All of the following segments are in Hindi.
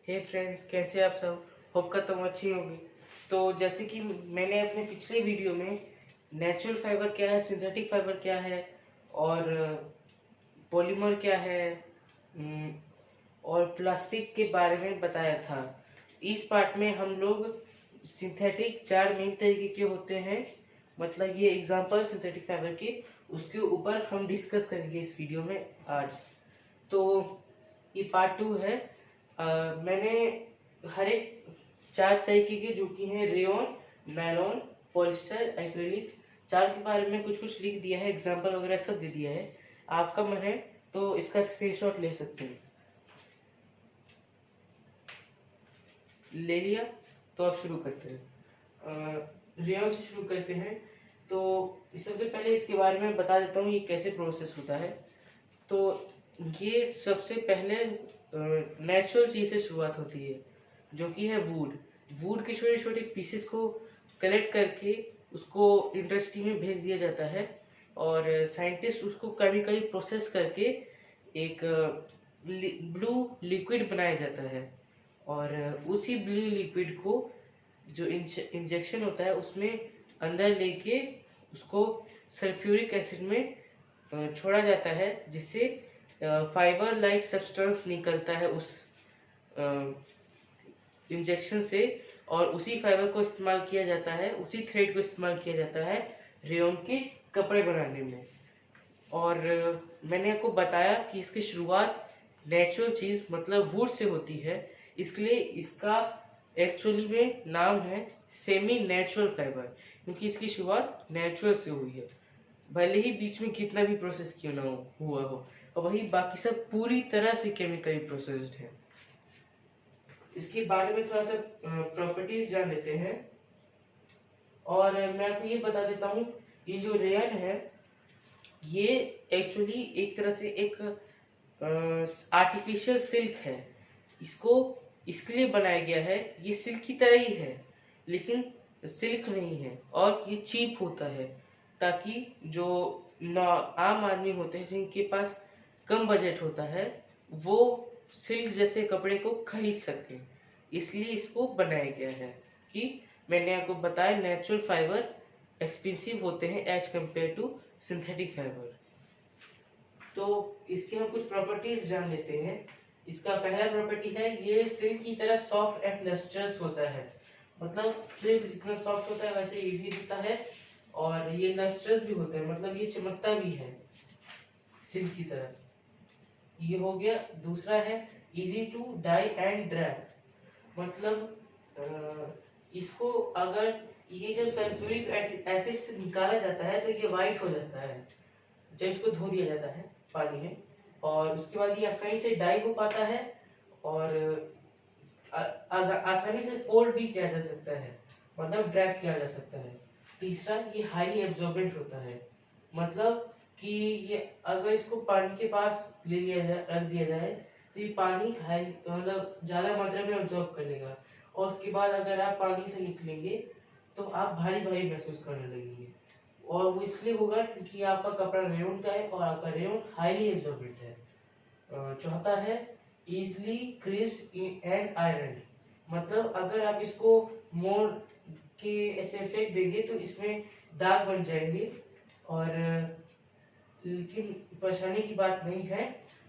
हे फ्रेंड्स, कैसे आप सब। होप का तुम अच्छी होगी। तो जैसे कि मैंने अपने पिछले वीडियो में नेचुरल फाइबर क्या है, सिंथेटिक फाइबर क्या है और पॉलीमर क्या है उम, और प्लास्टिक के बारे में बताया था। इस पार्ट में हम लोग सिंथेटिक चार मेन तरीके के होते हैं, मतलब ये एग्जांपल सिंथेटिक फाइबर के, उसके ऊपर हम डिस्कस करेंगे इस वीडियो में आज। तो ये पार्ट 2 है। मैंने हर एक चार तरीके के जो कि हैं रेयॉन, नायलॉन, पॉलिस्टर, एक्रिलिक, चार के बारे में कुछ कुछ लिख दिया है, एग्जांपल वगैरह सब दे दिया है। आपका मन है तो इसका स्क्रीनशॉट ले सकते हैं। ले लिया तो अब शुरू करते हैं। रेयॉन से शुरू करते हैं। तो सबसे पहले इसके बारे में बता देता हूँ ये कैसे प्रोसेस होता है। तो ये सबसे पहले नेचुरल चीज से शुरुआत होती है, जो कि है वुड। वुड के छोटे छोटे पीसेस को कलेक्ट करके उसको इंडस्ट्री में भेज दिया जाता है और साइंटिस्ट उसको केमिकली प्रोसेस करके एक ब्लू लिक्विड बनाया जाता है। और उसी ब्लू लिक्विड को जो इंजेक्शन होता है उसमें अंदर लेके उसको सल्फ्यूरिक एसिड में छोड़ा जाता है, जिससे फाइबर लाइक सब्सटेंस निकलता है उस इंजेक्शन से। और उसी फाइबर को इस्तेमाल किया जाता है, उसी थ्रेड को इस्तेमाल किया जाता है रेयॉन के कपड़े बनाने में। और मैंने आपको बताया कि इसकी शुरुआत नेचुरल चीज मतलब वुड से होती है, इसलिए इसका एक्चुअली में नाम है सेमी नेचुरल फाइबर, क्योंकि इसकी शुरुआत नेचुरल से हुई है। भले ही बीच में कितना भी प्रोसेस क्यों ना हुआ हो, और वही बाकी सब पूरी तरह से केमिकली प्रोसेस्ड है। इसके बारे में थोड़ा सा प्रॉपर्टीज जान लेते हैं। और मैं आपको ये बता देता हूँ, ये जो रेयन है ये एक्चुअली एक तरह से एक आर्टिफिशियल सिल्क है। इसको इसके लिए बनाया गया है, ये सिल्क की तरह ही है लेकिन सिल्क नहीं है और ये चीप होता है, ताकि जो आम आदमी होते हैं जिनके पास कम बजट होता है वो सिल्क जैसे कपड़े को खरीद सके। इसलिए इसको बनाया गया है कि मैंने आपको बताया नेचुरल फाइबर एक्सपेंसिव होते हैं as compare to synthetic fibre. तो इसके हम कुछ प्रॉपर्टीज जान लेते हैं। इसका पहला प्रॉपर्टी है ये सिल्क की तरह सॉफ्ट एंड लस्ट्रस होता है, मतलब सिल्क जितना सॉफ्ट होता है वैसे ये भी होता है, और ये लस्ट्रस भी होता है, मतलब ये चमकता भी है सिल्क की तरह। ये हो गया। दूसरा है easy to dye and dry, मतलब इसको अगर ये जब सल्फ्यूरिक एसिड से निकाला जाता है तो ये वाइट हो जाता है जब इसको धो दिया जाता है पानी में, और उसके बाद ये आसानी से डाई हो पाता है और आसानी से फोल्ड भी किया जा सकता है, मतलब ड्रैग किया जा सकता है। तीसरा, ये हाईली एब्जॉर्बेंट होता है, मतलब कि ये अगर इसको पानी के पास ले लिया जाए, रख दिया जाए तो ये पानी मतलब ज्यादा मात्रा में एब्जॉर्ब कर लेगा, और उसके बाद अगर आप पानी से निकलेंगे तो आप भारी भारी महसूस करने लगेंगे। और वो इसलिए होगा क्योंकि आपका कपड़ा रेयॉन का है और आपका रेयॉन हाईली एब्जॉर्बेंट है। चौथा है इजली क्रीज्ड एंड आयरन, मतलब अगर आप इसको मोड़ के ऐसे फेंक देंगे तो इसमें दाग बन जाएंगे, और लेकिन परेशानी की बात नहीं है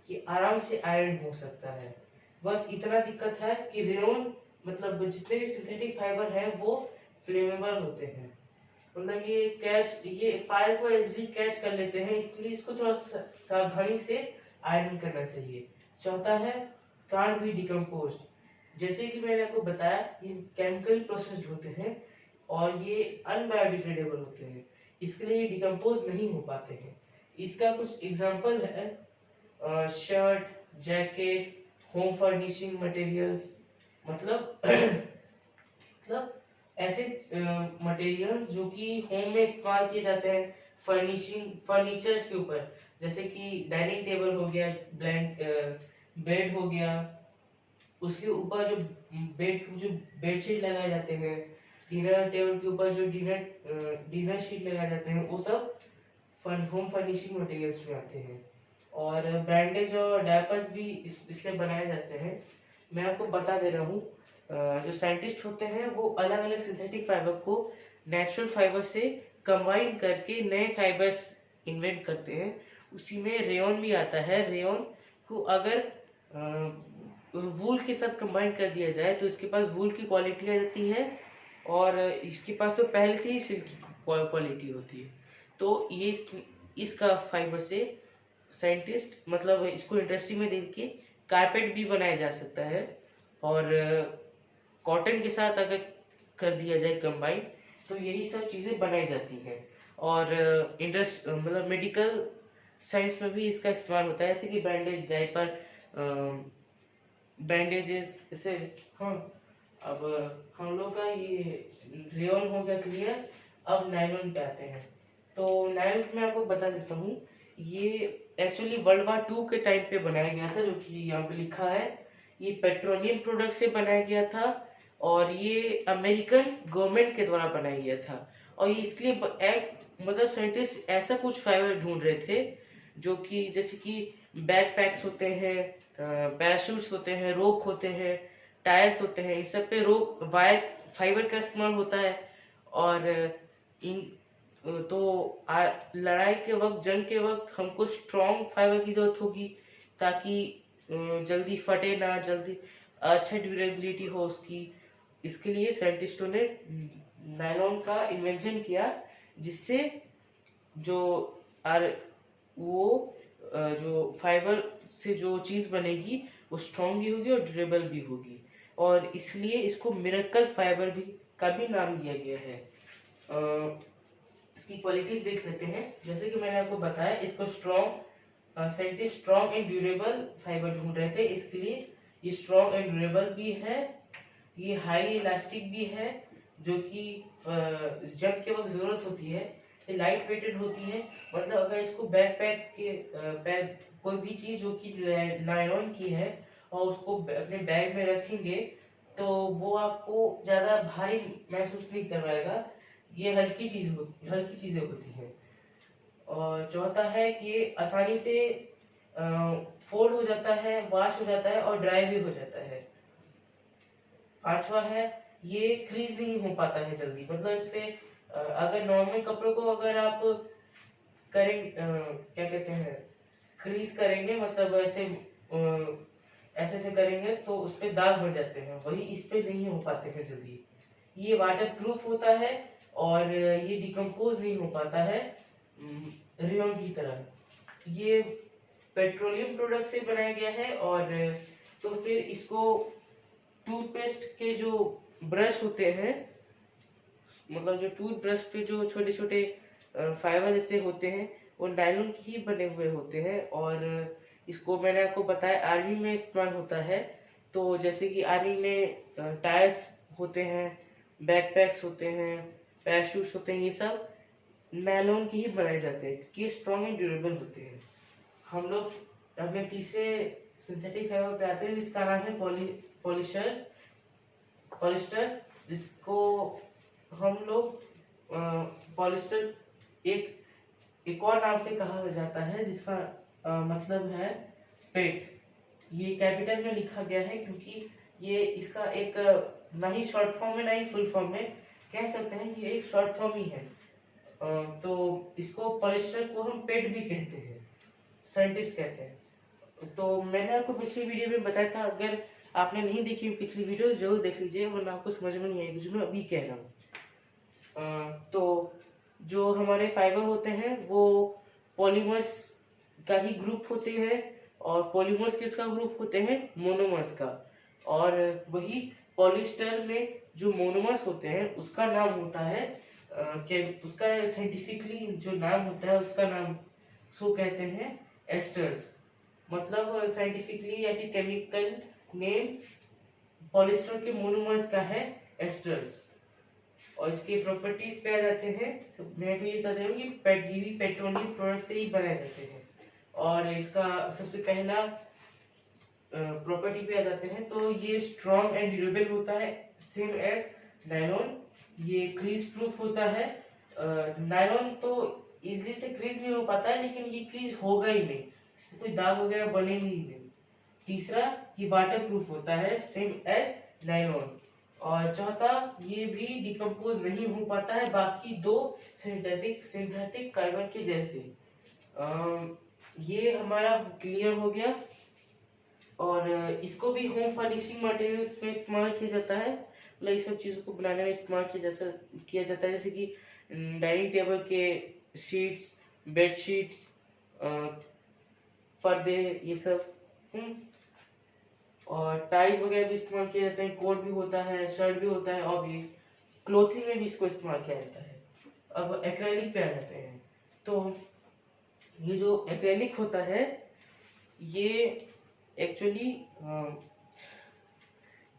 कि आराम से आयरन हो सकता है। बस इतना दिक्कत है कि रेयॉन मतलब जितने भी सिंथेटिक फाइबर है वो फ्लेमेबल होते हैं, मतलब ये फायर को इजीली कैच कर लेते हैं, इसलिए इसको थोड़ा सावधानी से आयरन करना चाहिए। चौथा है कांट बी डिकम्पोज्ड, जैसे कि मैंने आपको बताया ये केमिकल प्रोसेस्ड होते हैं और ये अनबायोडिग्रेडेबल होते हैं, इसके लिए ये डिकम्पोज नहीं हो पाते हैं। इसका कुछ एग्जांपल है shirt, jacket, home furnishing materials, मतलब मतलब ऐसे मटेरियल्स जो कि होम में इस्तेमाल किए जाते हैं फर्नीचर्स के ऊपर, जैसे कि डाइनिंग टेबल हो गया, बेड हो गया, उसके ऊपर जो बेडशीट लगाए जाते हैं, डिनर टेबल के ऊपर जो डिनर शीट लगाए जाते हैं, वो सब होम फर्निशिंग मटेरियल्स में आते हैं। और बैंडेज और डायपर्स भी इससे बनाए जाते हैं, मैं आपको बता दे रहा हूँ, जो साइंटिस्ट होते हैं वो अलग अलग सिंथेटिक फाइबर को नेचुरल फाइबर से कंबाइन करके नए फाइबर्स इन्वेंट करते हैं। उसी में रेयॉन भी आता है। रेयॉन को अगर वूल के साथ कंबाइन कर दिया जाए तो इसके पास वूल की क्वालिटी आ जाती है, और इसके पास तो पहले से ही सिल्क की क्वालिटी होती है। तो ये इसका फाइबर से साइंटिस्ट मतलब इसको इंडस्ट्री में देख के कारपेट भी बनाया जा सकता है। और कॉटन के साथ अगर कर दिया जाए कंबाइन तो यही सब चीज़ें बनाई जाती हैं। और मतलब मेडिकल साइंस में भी इसका इस्तेमाल होता है, जैसे कि बैंडेज, डायपर, बैंडेजेस, जैसे हाँ। अब हम लोग का ये रेयॉन हो गया क्लियर। अब नायलॉन पे आते हैं। तो नायलॉन मैं आपको बता देता हूँ, ये एक्चुअली वर्ल्ड वार 2 के टाइम पे बनाया गया था, जो कि यहाँ पे लिखा है। ये पेट्रोलियम प्रोडक्ट से बनाया गया था, और ये अमेरिकन गवर्नमेंट के द्वारा बनाया गया था। और ये इसके लिए एक मतलब साइंटिस्ट ऐसा कुछ फाइबर ढूंढ रहे थे जो कि जैसे कि बैकपैक्स होते हैं, पैराशूट्स होते हैं, रोप होते हैं, टायर्स होते हैं, इस सब पे रोप वायर फाइबर का इस्तेमाल होता है। और इन तो लड़ाई के वक्त, जंग के वक्त हमको स्ट्रॉन्ग फाइबर की जरूरत होगी, ताकि जल्दी फटे ना, जल्दी अच्छा ड्यूरेबिलिटी हो उसकी। इसके लिए साइंटिस्टों ने नायलॉन का इन्वेंशन किया, जिससे जो वो जो फाइबर से जो चीज बनेगी वो स्ट्रॉन्ग भी होगी और ड्यूरेबल भी होगी। और इसलिए इसको मिरेकल फाइबर भी का भी नाम दिया गया है। इसकी क्वालिटीज देख लेते हैं। जैसे कि मैंने आपको बताया, इसको scientist strong and durable fibre ढूंढ रहे थे, इसके लिए ये स्ट्रॉन्ग एंड ड्यूरेबल भी है, ये हाईली इलास्टिक भी है, जो कि जंग के वक्त जरूरत होती है। ये लाइट वेटेड होती है, मतलब अगर इसको बैकपैक के कोई भी चीज जो कि नायलॉन की है और उसको अपने बैग में रखेंगे तो वो आपको ज्यादा भारी महसूस नहीं करवाएगा। ये हल्की चीजें होती हैं। और चौथा है कि ये आसानी से फोल्ड हो जाता है, वॉश हो जाता है और ड्राई भी हो जाता है। पांचवा है, ये क्रीज नहीं हो पाता है जल्दी, मतलब इस पे अगर नॉर्मल कपड़ों को अगर आप क्या कहते हैं, क्रीज करेंगे, मतलब ऐसे से करेंगे तो उस पे दाग बन जाते हैं, वही इस पे नहीं हो पाते हैं जल्दी। ये वाटर प्रूफ होता है और ये डिकम्पोज नहीं हो पाता है रेयॉन की तरह। ये पेट्रोलियम प्रोडक्ट से बनाया गया है। और तो फिर इसको टूथपेस्ट के जो ब्रश होते हैं, मतलब जो टूथब्रश पे जो छोटे छोटे फाइबर जैसे होते हैं, वो नायलॉन की ही बने हुए होते हैं। और इसको मैंने आपको बताया आर्मी में इस्तेमाल होता है। तो जैसे कि आर्मी में टायर्स होते हैं, बैकपैक्स होते हैं, पैराशूट्स होते हैं, ये सब नायलॉन की ही बनाए जाते हैं क्योंकि स्ट्रॉन्ग एंड ड्यूरेबल होते हैं। हम लोग अपने तीसरे सिंथेटिक फाइबर पे आते हैं, जिसका नाम है पॉलिस्टर, जिसको हम लोग पॉलिस्टर एक और नाम से कहा जाता है, जिसका मतलब है पेट। ये कैपिटल में लिखा गया है क्योंकि ये इसका एक ना ही शॉर्ट फॉर्म में ना ही फुल फॉर्म में, कह सकते हैं ये एक शॉर्ट फॉर्म ही है। तो इसको पॉलिस्टर को हम पेट भी कहते हैं, साइंटिस्ट कहते हैं। तो मैंने आपको पिछली वीडियो में बताया था, अगर आपने नहीं देखी पिछली वीडियो जरूर देख लीजिए, वरना आपको समझ में नहीं आएगी जो मैं अभी कह रहा हूँ। तो जो हमारे फाइबर होते हैं वो पॉलीमर्स का ही ग्रुप होते हैं, और पॉलीमर्स किसका ग्रुप होते हैं, मोनोमर्स का। और वही पॉलिस्टर में जो मोनोमर्स होते हैं उसका नाम होता है उसका साइंटिफिकली जो नाम होता है उसका नाम सो कहते हैं एस्टर्स। मतलब साइंटिफिकली या फिर केमिकल नेम पॉलिस्टर के मोनोमर्स का है एस्टर्स। और इसके प्रॉपर्टीज पे आ जाते हैं, तो मैं तो ये बता रहा हूँ कि पेट्रोलियम प्रोडक्ट से ही बनाए जाते हैं। और इसका सबसे पहला प्रॉपर्टी पे आ जाते हैं, तो ये स्ट्रॉन्ग एंड ड्यूरेबल होता है, सेम एज नायलॉन। ये क्रीज प्रूफ होता है। नायलॉन तो इजीली से क्रीज नहीं हो पाता है, लेकिन ये क्रीज होगा ही नहीं, इसमें कोई दाग वगैरह बने ही नहीं। तीसरा, ये वाटर प्रूफ होता है सेम एज नायलॉन। और चौथा, ये भी डिकम्पोज नहीं हो पाता है बाकी दो सिंथेटिक फाइबर के जैसे। ये हमारा क्लियर हो गया। और इसको भी होम फर्निशिंग मटेरियल्स में इस्तेमाल किया जाता है, मतलब इस सब चीज़ों को बनाने में इस्तेमाल किया जाता है, जैसे कि डाइनिंग टेबल के शीट्स, बेड शीट्स, पर्दे, ये सब। और टाइल्स वगैरह भी इस्तेमाल किए जाते हैं, कोट भी होता है, शर्ट भी होता है, और भी क्लोथिंग में भी इसको इस्तेमाल किया जाता है। अब एक्रेलिक पे आ जाते हैं। तो ये जो एक्रेलिक होता है ये एक्चुअली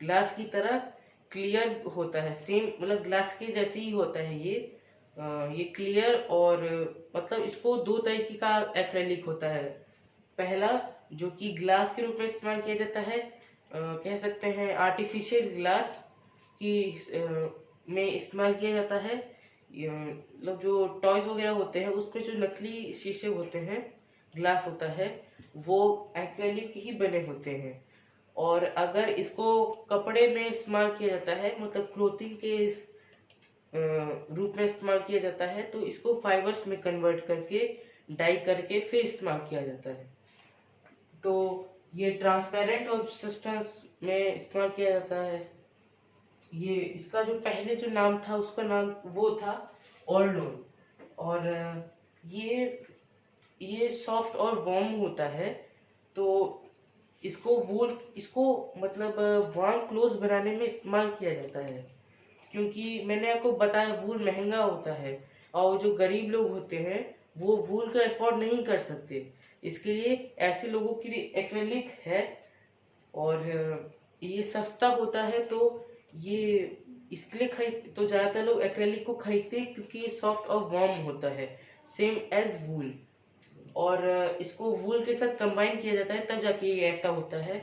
ग्लास की तरह क्लियर होता है, सेम मतलब ग्लास के जैसे ही होता है ये क्लियर। और मतलब इसको दो तरीके का एक्रेलिक होता है। पहला जो कि ग्लास के रूप में इस्तेमाल किया जाता है, कह सकते हैं आर्टिफिशियल ग्लास की में इस्तेमाल किया जाता है। मतलब जो टॉयज वगैरह होते हैं उसमें जो नकली शीशे होते हैं, ग्लास होता है, वो एक्रेलिक ही बने होते हैं। और अगर इसको कपड़े में इस्तेमाल किया जाता है, मतलब क्लोथिंग के रूप में इस्तेमाल किया जाता है, तो इसको फाइबर्स में कन्वर्ट करके डाई करके फिर इस्तेमाल किया जाता है। तो ये ट्रांसपेरेंट और सब्सटेंस में इस्तेमाल किया जाता है। ये इसका जो पहले जो नाम था उसका नाम वो था ऑर्लोन। और ये सॉफ्ट और वार्म होता है। तो इसको मतलब वार्म क्लोथ बनाने में इस्तेमाल किया जाता है, क्योंकि मैंने आपको बताया वूल महंगा होता है और जो गरीब लोग होते हैं वो वूल का अफोर्ड नहीं कर सकते। इसके लिए ऐसे लोगों के लिए एक्रेलिक है। और ये सस्ता होता है, तो ये इसके लिए खरीद तो ज़्यादातर लोग एक्रेलिक को खरीदते हैं क्योंकि ये सॉफ्ट और वार्म होता है सेम एज वूल। और इसको वूल के साथ कंबाइन किया जाता है तब जाके ये ऐसा होता है।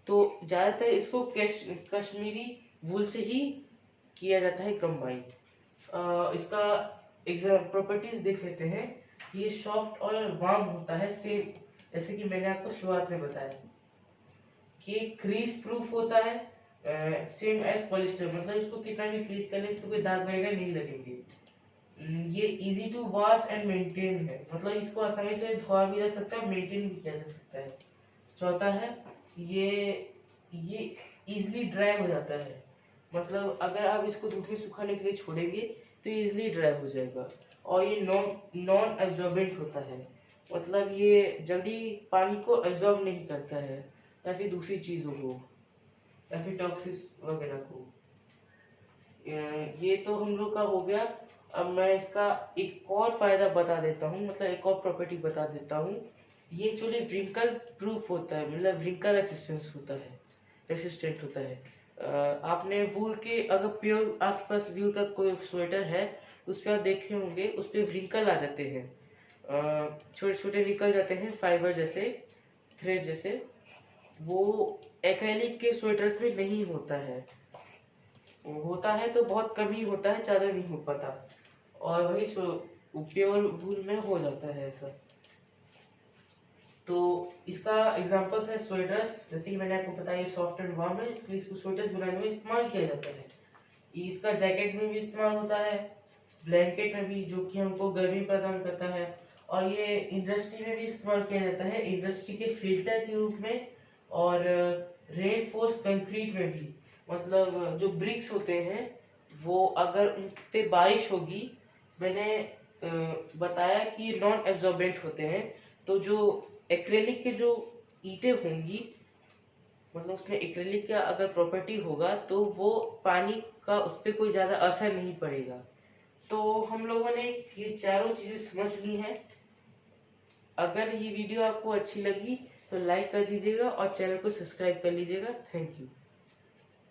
तो ज़्यादातर इसको कश्मीरी वूल से ही किया जाता है कंबाइन। इसका प्रॉपर्टीज देख लेते हैं। ये सॉफ्ट और वार्म होता है सेम, जैसे कि मैंने आपको शुरुआत में बताया कि क्रीज प्रूफ होता है सेम एज पॉलिस्टर, मतलब इसको कितना भी क्रीज करने इसको कोई दाग वगैरह नहीं लगेंगे। ये easy to wash and maintain है, मतलब इसको आसानी से धोआ भी जा सकता है, मेंटेन भी किया जा सकता है। चौथा है ये इजीली ड्राई हो जाता है, मतलब अगर आप इसको धूप में सुखाने के लिए छोड़ेंगे तो इजीली ड्राई हो जाएगा। और ये नॉन एब्जॉर्बेंट होता है, मतलब ये जल्दी पानी को एब्जॉर्ब नहीं करता है या फिर दूसरी चीज़ों को या फिर टॉक्सिस वगैरह को। ये तो हम लोग का हो गया। अब मैं इसका एक और फायदा बता देता हूँ, मतलब एक और प्रॉपर्टी बता देता हूँ। ये एक्चुअली व्रिंकल प्रूफ होता है, मतलब व्रिंकल रेसिस्टेंट होता है। आपने वूल के अगर प्योर आपके पास वूल का कोई स्वेटर है उस पर आप देखे होंगे उस पर व्रिंकल आ जाते हैं, छोटे छोटे निकल जाते हैं फाइबर जैसे, थ्रेड जैसे। वो एक्रेलिक के स्वेटर्स में नहीं होता है, होता है तो बहुत कम ही होता है, ज़्यादा नहीं हो पाता। और वही प्योर वूल में हो जाता है ऐसा। तो इसका एग्जांपल्स है स्वेटर्स, जैसे कि मैंने आपको बताया सॉफ्ट एंड वार्म है, इसलिए इसको स्वेटर्स बनाने में इस्तेमाल किया जाता है। इसका जैकेट में भी इस्तेमाल होता है, ब्लैंकेट में भी, जो कि हमको गर्मी प्रदान करता है। और ये इंडस्ट्री में भी इस्तेमाल किया जाता है, इंडस्ट्री के फिल्टर के रूप में। और रेनफोर्स कंक्रीट में भी, मतलब जो ब्रिक्स होते हैं वो अगर उन पे बारिश होगी, मैंने बताया कि नॉन एब्जॉर्बेंट होते हैं, तो जो एक्रेलिक के जो ईंटें होंगी, मतलब उसमें एक्रेलिक का अगर प्रॉपर्टी होगा तो वो पानी का उस पर कोई ज़्यादा असर नहीं पड़ेगा। तो हम लोगों ने ये चारों चीज़ें समझ ली हैं। अगर ये वीडियो आपको अच्छी लगी तो लाइक कर दीजिएगा और चैनल को सब्सक्राइब कर लीजिएगा। Thank you.